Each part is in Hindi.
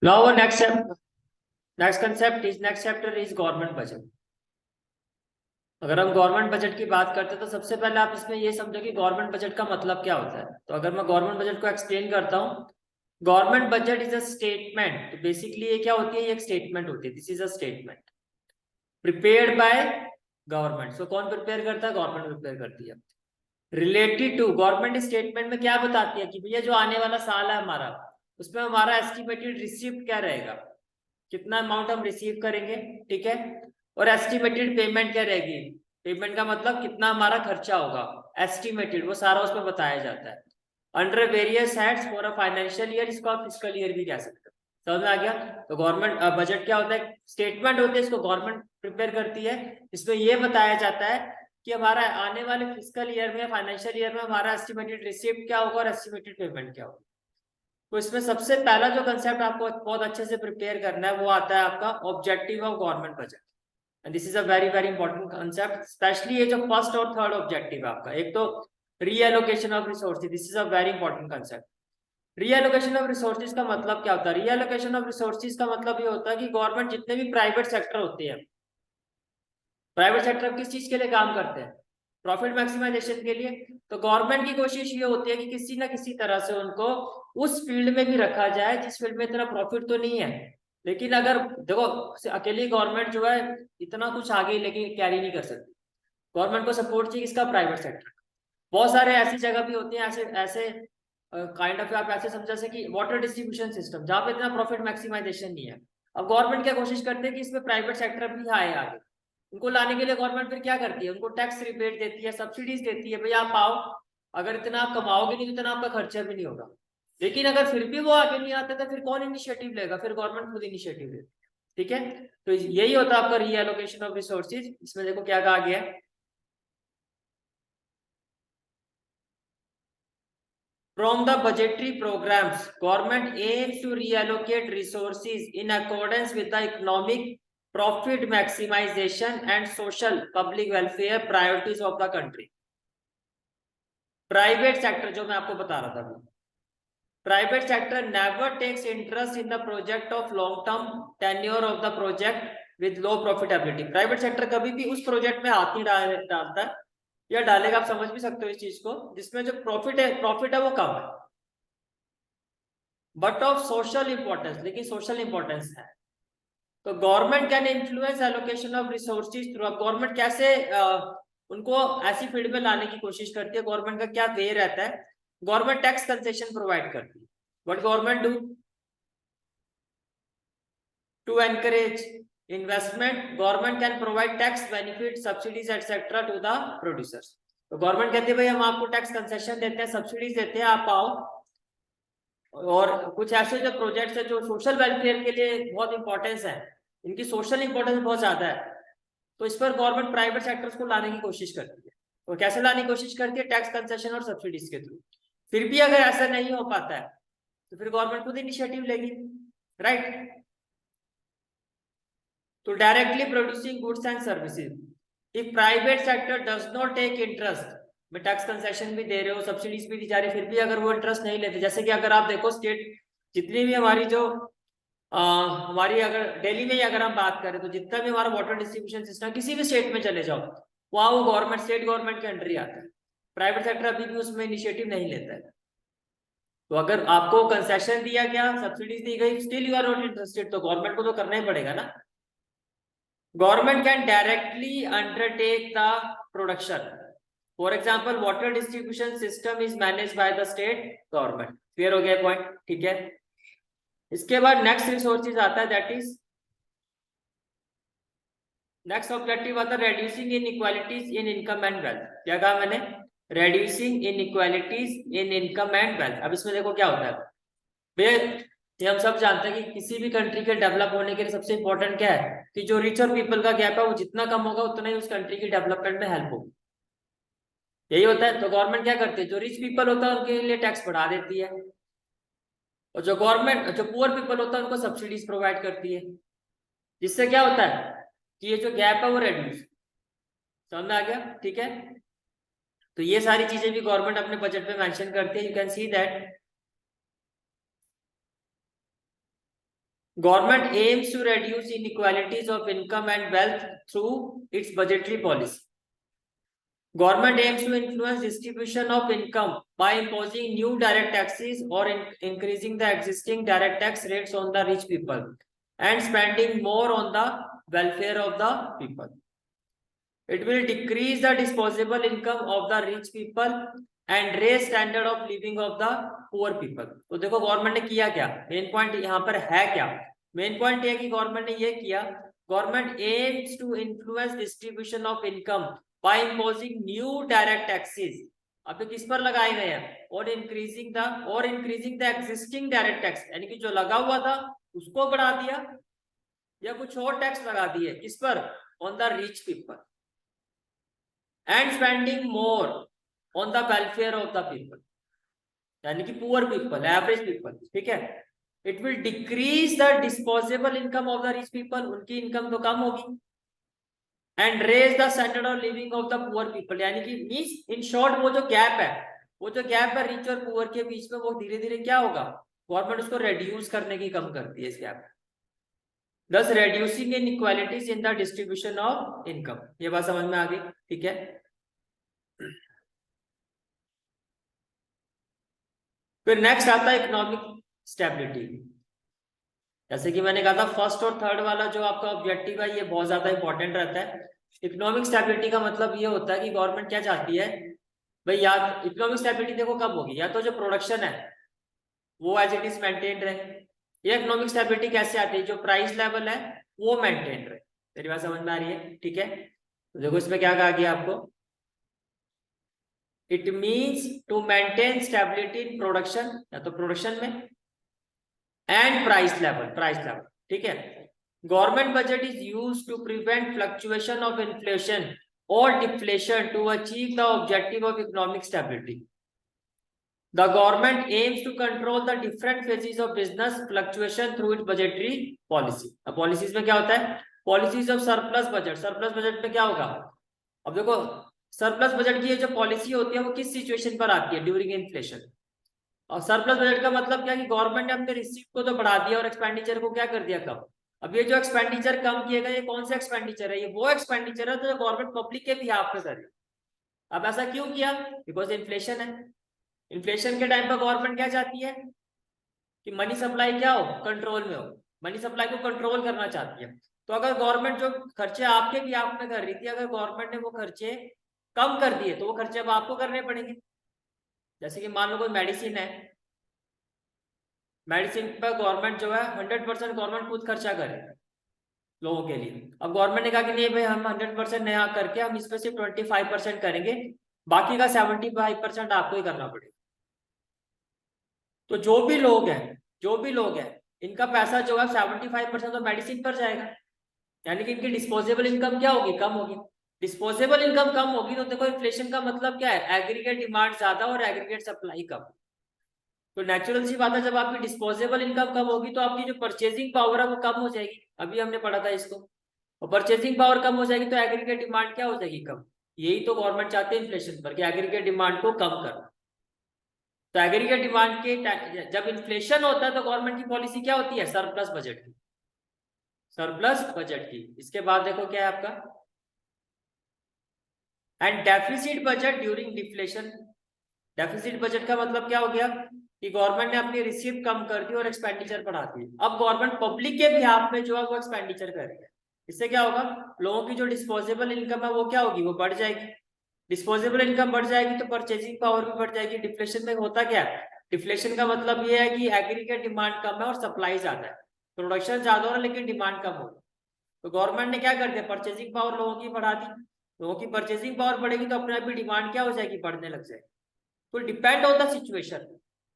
Now our next concept is next chapter is government budget. अगर हम गवर्नमेंट बजट की बात करते हैं तो सबसे पहले आप इसमें ये समझो कि गवर्नमेंट बजट का मतलब क्या होता है। तो अगर मैं गवर्नमेंट बजट को एक्सप्लेन करता हूँ, government budget is a statement. तो बेसिकली ये क्या होती है, ये एक स्टेटमेंट होती है। This is a statement prepared by government. So कौन प्रिपेयर करता है? गवर्नमेंट प्रिपेयर करती है। रिलेटेड टू, गवर्नमेंट स्टेटमेंट में क्या बताती है कि भैया जो आने वाला साल है हमारा, उसमें हमारा एस्टिमेटेड रिसिप्ट क्या रहेगा, कितना अमाउंट हम रिसीव करेंगे, ठीक है। और एस्टिमेटेड पेमेंट क्या रहेगी, पेमेंट का मतलब कितना हमारा खर्चा होगा, एस्टिमेटेड, वो सारा उसमें बताया जाता है। Under various heads for a financial year, इसको आप फिस्कल ईयर भी कह सकते हो। समझ में आ गया? तो गवर्नमेंट बजट क्या होता है? स्टेटमेंट होती है, इसको गवर्नमेंट प्रिपेयर करती है। इसमें यह बताया जाता है कि हमारा आने वाले फिजिकल ईयर में, फाइनेंशियल ईयर में हमारा एस्टिमेटेड रिसिप्ट क्या होगा और एस्टिमेटेड पेमेंट क्या होगा। तो इसमें सबसे पहला जो कंसेप्ट आपको बहुत अच्छे से प्रिपेयर करना है वो आता है आपका objective of government budget. And this is a very very important concept, specially ये जो फर्स्ट और थर्ड ऑब्जेक्टिव है आपका। एक तो reallocation of resources, this is a very important concept. Reallocation of resources का मतलब क्या होता है? रीएलोकेशन ऑफ रिसोर्सेज का मतलब ये होता है कि गवर्नमेंट जितने भी प्राइवेट सेक्टर होते हैं, प्राइवेट सेक्टर किस चीज के लिए काम करते हैं? प्रॉफिट मैक्सिमाइजेशन के लिए। तो गवर्नमेंट की कोशिश ये होती है कि किसी ना किसी तरह से उनको उस फील्ड में भी रखा जाए जिस फील्ड में इतना प्रॉफिट तो नहीं है, लेकिन अगर देखो अकेली गवर्नमेंट जो है इतना कुछ आगे लेके कैरी नहीं कर सकती। गवर्नमेंट को सपोर्ट चाहिए किसका? Private sector. बहुत सारे ऐसी जगह भी होती है, ऐसे ऐसे काइंड ऑफ आप ऐसे समझा से कि वाटर डिस्ट्रीब्यूशन सिस्टम जहाँ पे इतना प्रॉफिट मैक्सिमाइजेशन नहीं है। अब गवर्नमेंट क्या कोशिश करते हैं कि इसमें प्राइवेट सेक्टर भी आए आगे। उनको लाने के लिए गवर्नमेंट फिर क्या करती है? उनको टैक्स रिबेट देती है, सब्सिडीज देती है, भैया आप आओ, अगर इतना आप कमाओगे नहीं तो इतना आपका खर्चा भी नहीं होगा। लेकिन अगर फिर भी वो आगे नहीं आते तो फिर कौन इनिशिएटिव लेगा? फिर गवर्नमेंट खुद इनिशिएटिव लेती है, ठीक है। तो यही होता है आपका रीएलोकेशन ऑफ रिसोर्सेज। इसमें देखो क्या कहा गया है, from the budgetary programs, government aims to reallocate resources in accordance with the economic profit maximization and social public welfare priorities of the country. Private sector जो मैं आपको बता रहा था, private sector never takes interest in the project of long term tenure of the project with low profitability. Private sector कभी भी उस प्रोजेक्ट में हाथ नहीं डालता या डालेगा, आप समझ भी सकते हो इस चीज को, जिसमें जो प्रॉफिट है वो कम है, बट ऑफ सोशल इंपॉर्टेंस, लेकिन सोशल इंपॉर्टेंस है। तो government can influence allocation of resources through. अब गवर्नमेंट कैसे उनको ऐसी फील्ड में लाने की कोशिश करती है, गवर्नमेंट का क्या वे रहता है? गवर्नमेंट टैक्स कंसेशन प्रोवाइड करती है। What government do to encourage investment? Government can provide tax benefit, subsidies etcetera to the producers. तो गवर्नमेंट कहती है भाई हम आपको टैक्स कंसेशन देते हैं, सब्सिडीज देते हैं, आप आओ। और कुछ ऐसे जो प्रोजेक्ट्स है जो सोशल वेलफेयर के लिए बहुत इंपॉर्टेंस है, इनकी सोशल इंपॉर्टेंस बहुत ज्यादा है, तो इस पर गवर्नमेंट प्राइवेट सेक्टर्स को लाने की कोशिश करती है। तो कैसे लाने की कोशिश करती है? टैक्स कंसेशन और सब्सिडीज के थ्रू। फिर भी अगर ऐसा नहीं हो पाता है तो फिर गवर्नमेंट खुद इनिशिएटिव लेगी, राइट। तो directly producing goods and services, if private sector does not take interest, में टैक्स कंसेशन भी दे रहे हो, सब्सिडीज भी दी जा रही, फिर भी अगर वो इंटरेस्ट नहीं लेते, जैसे कि अगर आप देखो स्टेट जितनी भी हमारी जो हमारी अगर दिल्ली में ही अगर हम बात करें तो जितना भी हमारा वाटर डिस्ट्रीब्यूशन सिस्टम, किसी भी स्टेट में चले जाओ वहां वो गवर्नमेंट, स्टेट गवर्नमेंट के अंडर ही आता है। प्राइवेट सेक्टर अभी भी उसमें इनिशिएटिव नहीं लेता है। तो अगर आपको कंसेशन दिया गया, सब्सिडीज दी गई, still you are not interested, तो गवर्नमेंट को तो करना ही पड़ेगा ना। Government can directly undertake the production, for example water distribution system is manage by the state government. Clear हो गया पॉइंट? ठीक है। इसके बाद नेक्स्ट रिसोर्सेज आता है, दैट इज नेक्स्ट ऑब्जेक्टिव आता है reducing inequalities in income and wealth. क्या कहा मैंने? Reducing inequalities in income and wealth. अब इसमें देखो क्या होता है भैया, ये हम सब जानते हैं कि किसी भी कंट्री के डेवलप होने के लिए सबसे इंपॉर्टेंट क्या है कि जो रिच और पीपल का गैप है वो जितना कम होगा उतना ही उस कंट्री की डेवलपमेंट में हेल्प होगी। यही होता है। तो गवर्नमेंट क्या करती है? जो रिच पीपल होता है उनके लिए टैक्स बढ़ा देती है, और जो गवर्नमेंट, जो पुअर पीपल होता है उनको सब्सिडीज प्रोवाइड करती है, जिससे क्या होता है कि ये जो गैप है वो रेड्यूस। समझ में आ गया? ठीक है। तो ये सारी चीजें भी गवर्नमेंट अपने बजट में मेंशन करती है। You can see that government aims to reduce inequalities of income and wealth through its budgetary policy. Government aims to influence distribution of income by imposing new direct taxes or increasing the existing direct tax rates on the rich people and spending more on the welfare of the people. It will decrease the disposable income of the rich people and raise standard of living of the poor people. तो देखो गवर्नमेंट ने किया क्या, मेन पॉइंट यहाँ पर है क्या, मेन पॉइंट ये कि गवर्नमेंट ने ये किया, government aims to influence distribution of income by imposing new direct taxes. अब ये किस पर लगाए गए हैं, और increasing the existing direct tax, यानी कि जो लगा हुआ था उसको बढ़ा दिया या कुछ और टैक्स लगा दिए, किस पर, on the rich people, and spending more on the welfare of the people, यानी कि पुअर पीपल, एवरेज पीपल, ठीक है। It will decrease the disposable income of the rich people, उनकी इनकम तो कम होगी, and raise the standard of living of the poor people, यानी कि मींस इन शॉर्ट वो जो गैप है रिच और पुअर के बीच में, वो धीरे धीरे क्या होगा, गवर्नमेंट उसको रेड्यूस करने की, कम करती है इस gap, thus reducing inequalities in the distribution of income. ये बात समझ में आ गई, ठीक है। फिर नेक्स्ट आता है इकोनॉमिक स्टेबिलिटी। जैसे कि मैंने कहा था फर्स्ट और थर्ड वाला जो आपका ऑब्जेक्टिव है ये बहुत ज्यादा इंपॉर्टेंट रहता है। इकोनॉमिक स्टेबिलिटी का मतलब ये होता है कि गवर्नमेंट क्या चाहती है भाई, या इकोनॉमिक स्टेबिलिटी देखो कब होगी, या तो जो प्रोडक्शन है वो एज इट इज मेंटेन रहे, या इकोनॉमिक स्टेबिलिटी कैसे आती है, जो प्राइस लेवल है वो मेंटेन रहे। मेरी बात समझ में आ रही है, ठीक है। तो देखो इसमें क्या कहा गया आपको, it means to maintain stability in production, या तो प्रोडक्शन में, एंड प्राइस लेवल, ठीक है। Government budget is used to prevent fluctuation of inflation और deflation to achieve the objective of economic stability. The government aims to control the different phases of business fluctuation through its budgetary policy. अब पॉलिसीज में क्या होता है, पॉलिसीज ऑफ सरप्लस बजट में क्या होगा, अब देखो सरप्लस बजट की जो पॉलिसी होती है वो किस सिचुएशन पर आती है, ड्यूरिंग इन्फ्लेशन। और सरप्लस बजट का मतलब क्या कि गवर्नमेंट ने अपने रिसीव को तो बढ़ा दिया और एक्सपेंडिचर को क्या कर दिया कम। अब ये जो एक्सपेंडिचर कम किएगा ये कौन सा एक्सपेंडिचर है, ये वो एक्सपेंडिचर है जो गवर्नमेंट पब्लिक के बिहाफ पे करे। अब ऐसा क्यों किया, बिकॉज इन्फ्लेशन है। इन्फ्लेशन के टाइम पर गवर्नमेंट क्या चाहती है कि मनी सप्लाई क्या हो, कंट्रोल में हो, मनी सप्लाई को कंट्रोल करना चाहती है। तो अगर गवर्नमेंट जो खर्चे आपके भी आप में कर रही थी, अगर गवर्नमेंट ने वो खर्चे कम कर दिए तो वो खर्चे अब आपको करने पड़ेंगे। जैसे कि मान लो कोई मेडिसिन है, मेडिसिन पर गवर्नमेंट जो है 100% गवर्नमेंट खुद खर्चा करे लोगों के लिए। अब गवर्नमेंट ने कहा कि नहीं भाई हम 100% नया करके हम इस पर सिर्फ 25% करेंगे, बाकी का 75% आपको ही करना पड़ेगा। तो जो भी लोग हैं इनका पैसा जो है 75% तो मेडिसिन पर जाएगा, यानी कि इनकी डिस्पोजेबल इनकम क्या होगी, कम होगी। डिस्पोजेबल इनकम कम होगी तो देखो इन्फ्लेशन का मतलब क्या है, एग्रीगेट डिमांड ज्यादा और एग्रीगेट सप्लाई कम। तो नेचुरल सी बात है जब आपकी डिस्पोजेबल इनकम कम होगी तो आपकी जो परचेजिंग पावर है वो कम हो जाएगी, अभी हमने पढ़ा था इसको। और परचेजिंग पावर कम हो जाएगी तो एग्रीगेट डिमांड क्या हो जाएगी, कम। यही तो गवर्नमेंट चाहते हैं इन्फ्लेशन पर, कि एग्रीगेट डिमांड को कम करना। तो एग्रीगेट डिमांड के जब इन्फ्लेशन होता है तो गवर्नमेंट की पॉलिसी क्या होती है, सरप्लस बजट की। इसके बाद देखो क्या है आपका, and deficit budget during deflation. Deficit budget का मतलब क्या हो गया कि गवर्नमेंट ने अपनी रिसीव कम कर दी और एक्सपेंडिचर बढ़ा दी। अब गवर्नमेंट पब्लिक के बिहाफ में जो है वो एक्सपेंडिचर कर रही है। इससे क्या होगा, लोगों की जो डिस्पोजेबल इनकम है वो क्या होगी, वो बढ़ जाएगी। डिस्पोजेबल इनकम बढ़ जाएगी तो परचेजिंग पावर भी बढ़ जाएगी। डिफ्लेशन में होता क्या है, डिफ्लेशन का मतलब ये है कि एग्रीगेट डिमांड कम है और सप्लाई ज्यादा है, प्रोडक्शन ज्यादा हो रहा है लेकिन डिमांड कम हो रहा है। तो गवर्नमेंट ने क्या कर दिया, परचेजिंग पावर लोगों की बढ़ा दी। लोगों की परचेजिंग पावर बढ़ेगी तो अपने आप ही डिमांड क्या हो जाएगी, बढ़ने लग जाएगी। तो डिपेंड ऑन द सिचुएशन।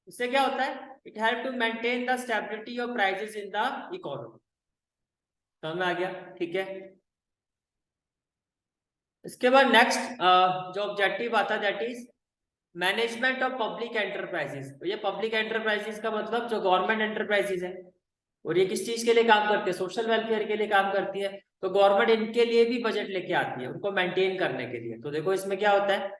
इससे क्या होता है, it help to maintain the stability of prices in the economy. समझ में आ गया, ठीक है। इसके बाद नेक्स्ट जो ऑब्जेक्टिव आता है that is management of public enterprises. तो ये पब्लिक एंटरप्राइजेस का मतलब जो गवर्नमेंट एंटरप्राइजेस है, और ये किस चीज के लिए काम करती है, सोशल वेलफेयर के लिए काम करती है। तो गवर्नमेंट इनके लिए भी बजट लेके आती है उनको मेंटेन करने के लिए। तो देखो इसमें क्या होता है,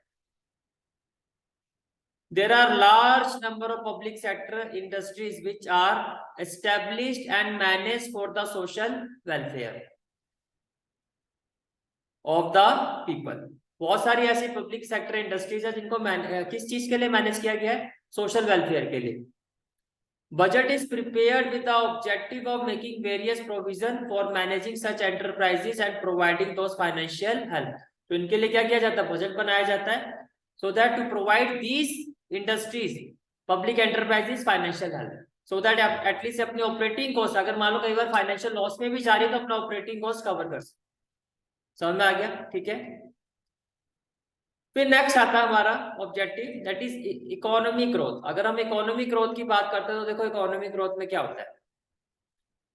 There are large number of public sector industries which are established and managed for the social welfare of the people. बहुत सारी ऐसी पब्लिक सेक्टर इंडस्ट्रीज है जिनको किस चीज के लिए मैनेज किया गया है? सोशल वेलफेयर के लिए. Budget is prepared with the objective of making various provision for managing such enterprises and providing those financial help. तो इनके लिए क्या किया जाता है? बजट बनाया जाता है so that to provide these industries, public enterprises financial help, so that at least अपनी ऑपरेटिंग कॉस्ट, अगर मान लो कई बार फाइनेंशियल लॉस में भी जा रही है तो अपना ऑपरेटिंग कॉस्ट कवर कर सकते. समझ में आ गया? ठीक है. फिर नेक्स्ट आता है हमारा objective, that is economic growth. अगर हम इकोनॉमिक ग्रोथ की बात करते हैं तो देखो इकोनॉमिक ग्रोथ में क्या होता है?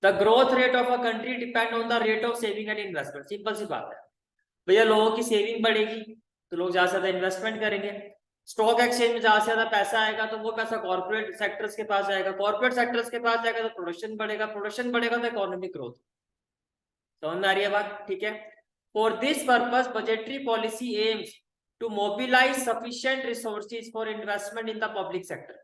The growth rate of a country depend on the rate of saving and investment. Simple सी बात है भैया, लोगों की सेविंग बढ़ेगी तो लोग ज्यादा से ज्यादा इन्वेस्टमेंट करेंगे. स्टॉक एक्सचेंज में ज्यादा से ज्यादा पैसा आएगा तो वो पैसा कॉर्पोरेट सेक्टर्स के पास जाएगा, कॉर्पोरेट सेक्टर्स के पास जाएगा तो प्रोडक्शन बढ़ेगा, प्रोडक्शन बढ़ेगा तो इकोनॉमिक ग्रोथ. समझ में आ रही है बात? ठीक है. For this purpose budgetary policy AIIMS to mobilize sufficient resources for investment in the public sector.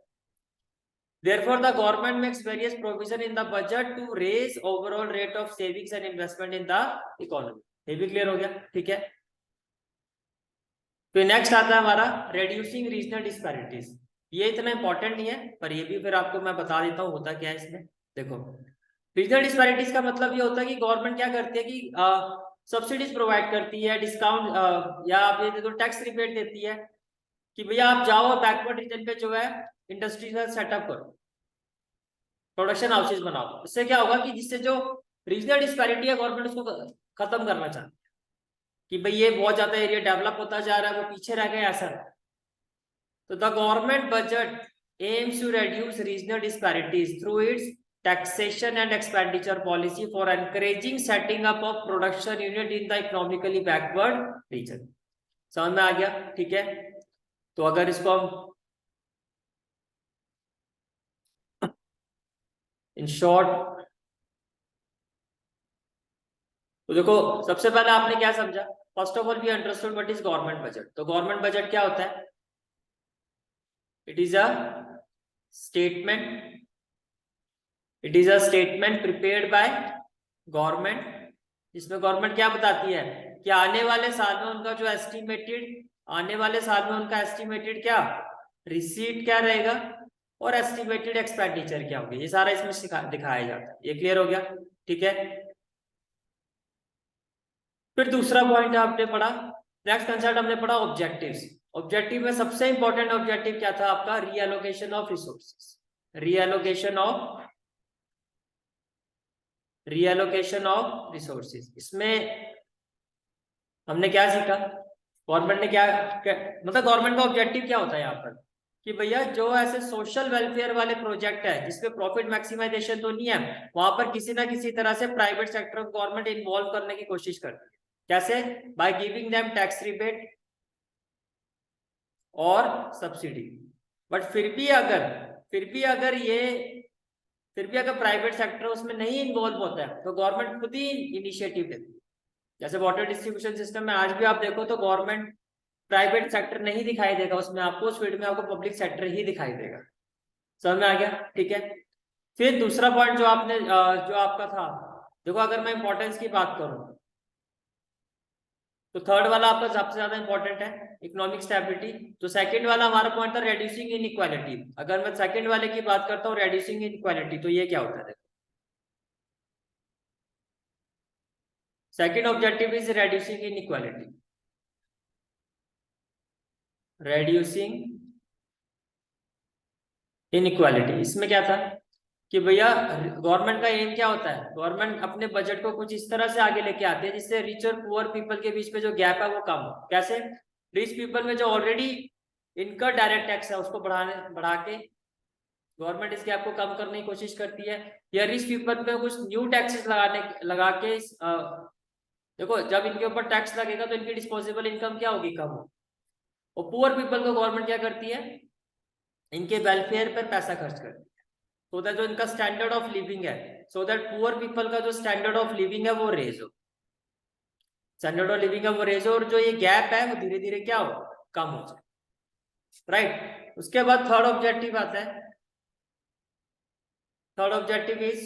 Therefore, the government makes various provision in the budget to raise overall rate of savings and investment in the economy. ये भी क्लियर हो गया? ठीक है. फिर नेक्स्ट आता है हमारा reducing regional disparities. ये इतना इंपॉर्टेंट नहीं है पर ये भी फिर आपको मैं बता देता हूँ होता क्या है इसमें. देखो, रीजनल डिस्पैरिटीज का मतलब ये होता है कि गवर्नमेंट क्या करती है कि सब्सिडीज प्रोवाइड करती है, डिस्काउंट या आप ये देखो टैक्स रिबेट देती है कि भैया आप जाओ बैकवर्ड रीजन पे जो है इंडस्ट्रीज का सेटअप करो, प्रोडक्शन हाउसेज बनाओ. इससे क्या होगा कि जिससे जो रीजनल डिस्पैरिटी है गवर्नमेंट उसको खत्म करना चाहती है कि भाई ये बहुत ज्यादा एरिया डेवलप होता जा रहा है, वो पीछे रह गया ऐसा. तो the government budget aims to reduce regional disparities through its taxation and expenditure policy for encouraging setting up of production unit in the economically backward region. समझ में आ गया? ठीक है. तो अगर इसको हम इन शॉर्ट, तो देखो सबसे पहले आपने क्या समझा? First of all we understood what is government budget. तो गवर्नमेंट बजट क्या होता है? It is a statement, it is a statement prepared by government, जिसमें गवर्नमेंट क्या बताती है कि आने वाले साल में उनका जो एस्टिमेटेड, आने वाले साल में उनका एस्टिमेटेड क्या रिसीट क्या रहेगा और एस्टिमेटेड एक्सपेंडिचर क्या होगी. ये सारा इसमें दिखाया जाता है. ये क्लियर हो गया? ठीक है. फिर दूसरा पॉइंट आपने पढ़ा, नेक्स्ट कंसेप्ट हमने पढ़ा ऑब्जेक्टिव्स. ऑब्जेक्टिव में सबसे इंपॉर्टेंट ऑब्जेक्टिव क्या था आपका? Reallocation of resources. Reallocation of resources. इसमें हमने क्या सीखा? गवर्नमेंट ने क्या मतलब गवर्नमेंट का ऑब्जेक्टिव क्या होता है यहाँ पर कि भैया जो ऐसे सोशल वेलफेयर वाले प्रोजेक्ट है जिसमें प्रॉफिट मैक्सिमाइजेशन तो नहीं है, वहां पर किसी ना किसी तरह से प्राइवेट सेक्टर को गवर्नमेंट इन्वॉल्व करने की कोशिश करती है. कैसे? By giving them tax rebate और सब्सिडी. बट फिर भी अगर प्राइवेट सेक्टर उसमें नहीं इन्वॉल्व होता है तो गवर्नमेंट खुद ही इनिशिएटिव लेती है. जैसे वाटर डिस्ट्रीब्यूशन सिस्टम में आज भी आप देखो तो गवर्नमेंट, प्राइवेट सेक्टर नहीं दिखाई देगा उसमें, आपको उस फील्ड में आपको पब्लिक सेक्टर ही दिखाई देगा. समझ में आ गया? ठीक है. फिर दूसरा पॉइंट जो आपका था, देखो अगर मैं इंपॉर्टेंस की बात करूं तो थर्ड वाला आपका सबसे ज्यादा इंपॉर्टेंट है, इकोनॉमिक स्टेबिलिटी. तो सेकंड वाला हमारा पॉइंट था रेड्यूसिंग इनइक्वालिटी. अगर मैं सेकंड वाले की बात करता हूँ रेड्यूसिंग इनइक्वालिटी, तो ये क्या होता है? Second objective is reducing inequality. Reducing inequality इसमें क्या था कि भैया गवर्नमेंट का एम क्या होता है? गवर्नमेंट अपने बजट को कुछ इस तरह से आगे लेके आती है जिससे रिच और पुअर पीपल के बीच में जो गैप है वो कम हो. कैसे? रिच पीपल में जो ऑलरेडी इनका डायरेक्ट टैक्स है उसको बढ़ा के गवर्नमेंट इस गैप को कम करने की कोशिश करती है, या रिच पीपल पे कुछ न्यू टैक्सेस लगा के देखो जब इनके ऊपर टैक्स लगेगा तो इनकी डिस्पोजेबल इनकम क्या होगी? कम हो. और पुअर पीपल को गवर्नमेंट क्या करती है? इनके वेलफेयर पर पैसा खर्च करती है सो दैट जो इनका स्टैंडर्ड ऑफ लिविंग है, सो दैट पुअर पीपल का जो स्टैंडर्ड ऑफ लिविंग है वो रेज हो, स्टैंडर्ड ऑफ लिविंग है वो रेज हो, और जो ये गैप है वो धीरे धीरे क्या हो? कम हो जाए. राइट. उसके बाद थर्ड ऑब्जेक्टिव आता है। Third objective is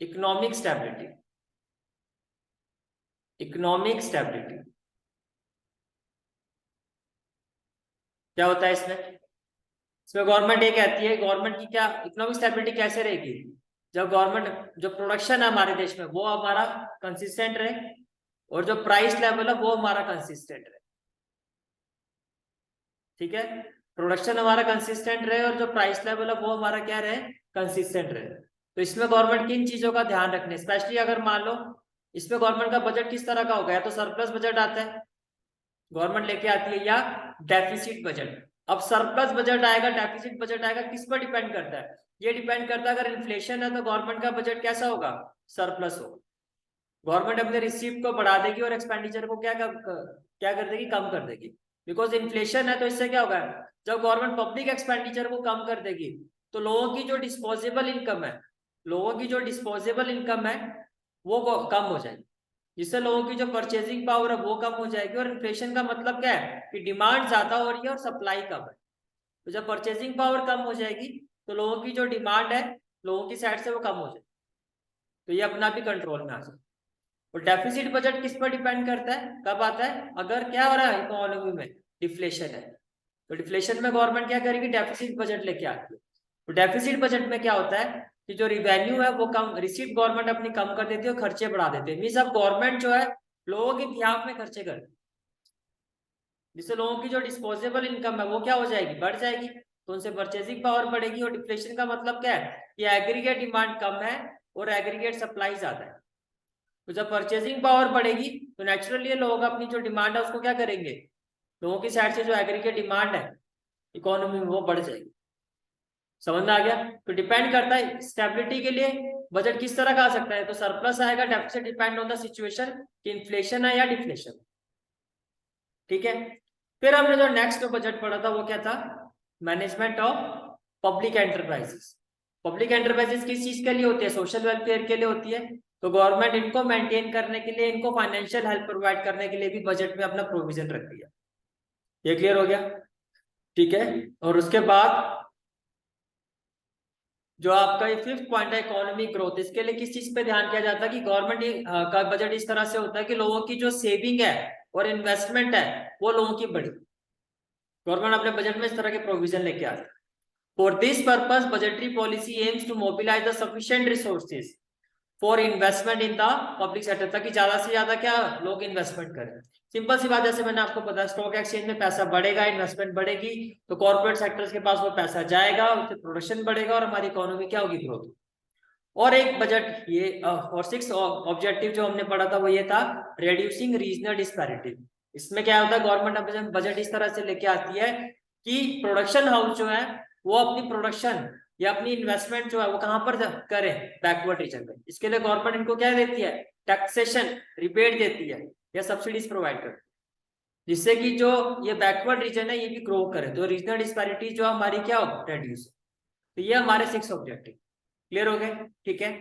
economic stability. Economic stability क्या होता है इसमें? इसमें गवर्नमेंट ये कहती है, गवर्नमेंट की क्या इकोनॉमिक स्टेबिलिटी कैसे रहेगी? जब गवर्नमेंट, जो प्रोडक्शन है हमारे देश में वो हमारा कंसिस्टेंट रहे, और जो प्राइस लेवल है वो हमारा कंसिस्टेंट रहे। ठीक है, प्रोडक्शन हमारा कंसिस्टेंट रहे और जो प्राइस लेवल है वो हमारा क्या रहे, कंसिस्टेंट रहे। तो इसमें गवर्नमेंट किन चीजों का ध्यान रखने, स्पेशली अगर मान लो इसमें गवर्नमेंट का बजट किस तरह का होगा, या तो सरप्लस बजट आता है गवर्नमेंट लेके आती है, या डेफिसिट बजट। अब सरप्लस बजट आएगा, डेफिसिट बजट आएगा, किस पर डिपेंड करता है? ये डिपेंड करता है अगर इन्फ्लेशन है तो गवर्नमेंट का बजट कैसा होगा, सरप्लस होगा। गवर्नमेंट अपने रिसीव को बढ़ा देगी और एक्सपेंडिचर को क्या कर देगी, कम कर देगी। बिकॉज इन्फ्लेशन है तो इससे क्या होगा, जब गवर्नमेंट पब्लिक एक्सपेंडिचर को कम कर देगी तो लोगों की जो डिस्पोजेबल इनकम है, लोगों की जो डिस्पोजेबल इनकम है वो कम हो जाएगी, जिससे लोगों की जो परचेजिंग पावर है वो कम हो जाएगी। और इन्फ्लेशन का मतलब क्या है कि डिमांड ज्यादा हो रही है और सप्लाई कम है। तो जब परचेजिंग पावर कम हो जाएगी तो लोगों की जो डिमांड है लोगों की साइड से वो कम हो जाएगी, तो ये अपना भी कंट्रोल में आ जाए। और डेफिसिट बजट किस पर डिपेंड करता है, कब आता है, अगर क्या हो रहा है इकोनॉमी में डिफ्लेशन है। तो डिफ्लेशन में गवर्नमेंट क्या करेगी, डेफिसिट बजट लेके आती है। तो डेफिसिट बजट में क्या होता है कि जो रिवेन्यू है वो कम, रिसीट गवर्नमेंट अपनी कम कर देती है और खर्चे बढ़ा देते हैं। मीन्स अब गवर्नमेंट जो है लोगों के बिहाफ में खर्चे करती है, जिससे लोगों की जो डिस्पोजेबल इनकम है वो क्या हो जाएगी, बढ़ जाएगी, तो उनसे परचेजिंग पावर बढ़ेगी। और डिफ्लेशन का मतलब क्या है कि एग्रीगेट डिमांड कम है और एग्रीगेट सप्लाई ज्यादा है। तो जब परचेजिंग पावर बढ़ेगी तो नेचुरली लोग अपनी जो डिमांड है उसको क्या करेंगे, लोगों की साइड से जो एग्रीगेट डिमांड है इकोनॉमी में वो बढ़ जाएगी। समझ में आ गया? तो डिपेंड करता है स्टेबिलिटी के लिए बजट किस तरह का आ सकता है, तो सरप्लस आएगा, deficit depend on the situation कि इन्फ्लेशन है या डिफ्लेशन। ठीक है, फिर हमने जो नेक्स्ट बजट पढ़ा था वो क्या था, management of public enterprises. Public enterprises किस चीज के लिए होती है, सोशल वेलफेयर के लिए होती है। तो गवर्नमेंट इनको मेंटेन करने के लिए, इनको फाइनेंशियल हेल्प प्रोवाइड करने के लिए भी बजट में अपना प्रोविजन रख दिया। ये क्लियर हो गया? ठीक है, और उसके बाद जो आपका ये फिफ्थ पॉइंट है इकोनॉमिक ग्रोथ, इसके लिए किस चीज पे ध्यान किया जाता है कि गवर्नमेंट का बजट इस तरह से होता है कि लोगों की जो सेविंग है और इन्वेस्टमेंट है वो लोगों की बढ़ी। गवर्नमेंट अपने बजट में इस तरह के प्रोविजन लेके आती है। For this purpose budgetary policy aims to mobilise the sufficient resources for investment in the public sector, ताकि ज्यादा से ज्यादा क्या लोग इन्वेस्टमेंट करें। सिंपल सी बात, जैसे मैंने आपको पता, स्टॉक एक्सचेंज में पैसा बढ़ेगा, इन्वेस्टमेंट बढ़ेगी, तो कॉर्पोरेट सेक्टर्स के पास वो पैसा जाएगा, उससे प्रोडक्शन बढ़ेगा और हमारी इकोनॉमी क्या होगी, ग्रोथ। और एक बजट ये और सिक्स ऑब्जेक्टिव जो हमने पढ़ा था वो ये था रिड्यूसिंग रीजनल डिस्पैरिटी। इसमें क्या होता है, गवर्नमेंट अपने बजट इस तरह से लेके आती है कि प्रोडक्शन हाउस जो है वो अपनी प्रोडक्शन या अपनी इन्वेस्टमेंट जो है वो कहां पर करें, बैकवर्ड रीजन में। इसके लिए गवर्नमेंट इनको क्या देती है, टैक्सेशन रिबेट देती है या सब्सिडीज प्रोवाइड करती है, जिससे कि जो ये बैकवर्ड रीजन है ये भी ग्रो करे, तो रीजनल डिस्पैरिटी जो हमारी क्या हो, रिड्यूस। तो ये हमारे सिक्स ऑब्जेक्टिव क्लियर हो गए। ठीक है,